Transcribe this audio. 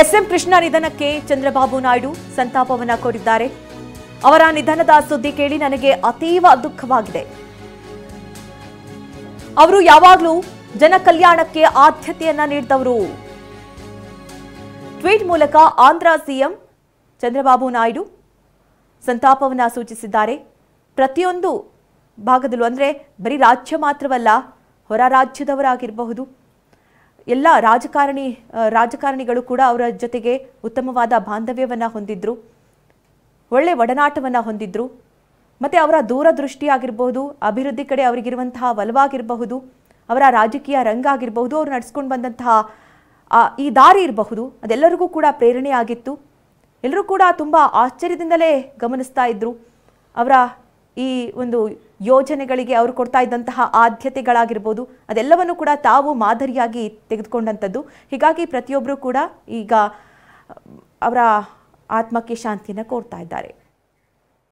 S M Krishna ನಿಧನಕ್ಕೆ ಚಂದ್ರಬಾಬು ನಾಯ್ಡು ಸಂತಾಪವನ್ನ ಕೋರಿದ್ದಾರೆ. ಅವರ ನಿಧನದ ಸುದ್ದಿ ಕೇಳಿ ನನಗೆ ಅತೀವ ದುಃಖವಾಗಿದೆ. ಅವರು ಯಾವಾಗಲೂ ಜನ ಕಲ್ಯಾಣಕ್ಕೆ ಆದ್ಯತೆಯನ್ನ ನೀಡಿದವರು. ಟ್ವೀಟ್ ಮೂಲಕ ಆಂಧ್ರ ಸಿಎಂ ಚಂದ್ರಬಾಬು ನಾಯ್ಡು ಸಂತಾಪವನ್ನ ಸೂಚಿಸಿದ್ದಾರೆ. ಪ್ರತಿಯೊಂದು ಭಾಗದಲ್ಲೂ ಅಂದರೆ ಬರೀ ರಾಜ್ಯ ಮಾತ್ರವಲ್ಲ, ಹೊರ ರಾಜ್ಯದವರಾಗಿರಬಹುದು, ಎಲ್ಲ ರಾಜಕಾರಣಿಗಳು ಕೂಡ ಅವರ ಜೊತೆಗೆ ಉತ್ತಮವಾದ ಬಾಂಧವ್ಯವನ್ನು ಹೊಂದಿದ್ರು, ಒಳ್ಳೆ ಒಡನಾಟವನ್ನು ಹೊಂದಿದ್ರು. ಮತ್ತು ಅವರ ದೂರದೃಷ್ಟಿ ಆಗಿರಬಹುದು, ಅಭಿವೃದ್ಧಿ ಕಡೆ ಅವರಿಗಿರುವಂತಹ ಒಲವಾಗಿರಬಹುದು, ಅವರ ರಾಜಕೀಯ ರಂಗ ಆಗಿರಬಹುದು, ಅವರು ನಡೆಸ್ಕೊಂಡು ಬಂದಂತಹ ಈ ದಾರಿ ಇರಬಹುದು, ಅದೆಲ್ಲರಿಗೂ ಕೂಡ ಪ್ರೇರಣೆಯಾಗಿತ್ತು. ಎಲ್ಲರೂ ಕೂಡ ತುಂಬ ಆಶ್ಚರ್ಯದಿಂದಲೇ ಗಮನಿಸ್ತಾ ಇದ್ರು ಅವರ ಈ ಒಂದು ಯೋಜನೆಗಳಿಗೆ ಅವರು ಕೊಡ್ತಾ ಇದ್ದಂತಹ ಆದ್ಯತೆಗಳಾಗಿರ್ಬೋದು, ಅದೆಲ್ಲವನ್ನು ಕೂಡ ತಾವು ಮಾದರಿಯಾಗಿ ತೆಗೆದುಕೊಂಡಂಥದ್ದು. ಹೀಗಾಗಿ ಪ್ರತಿಯೊಬ್ಬರು ಕೂಡ ಈಗ ಅವರ ಆತ್ಮಕ್ಕೆ ಶಾಂತಿಯನ್ನು ಕೋರ್ತಾ ಇದ್ದಾರೆ.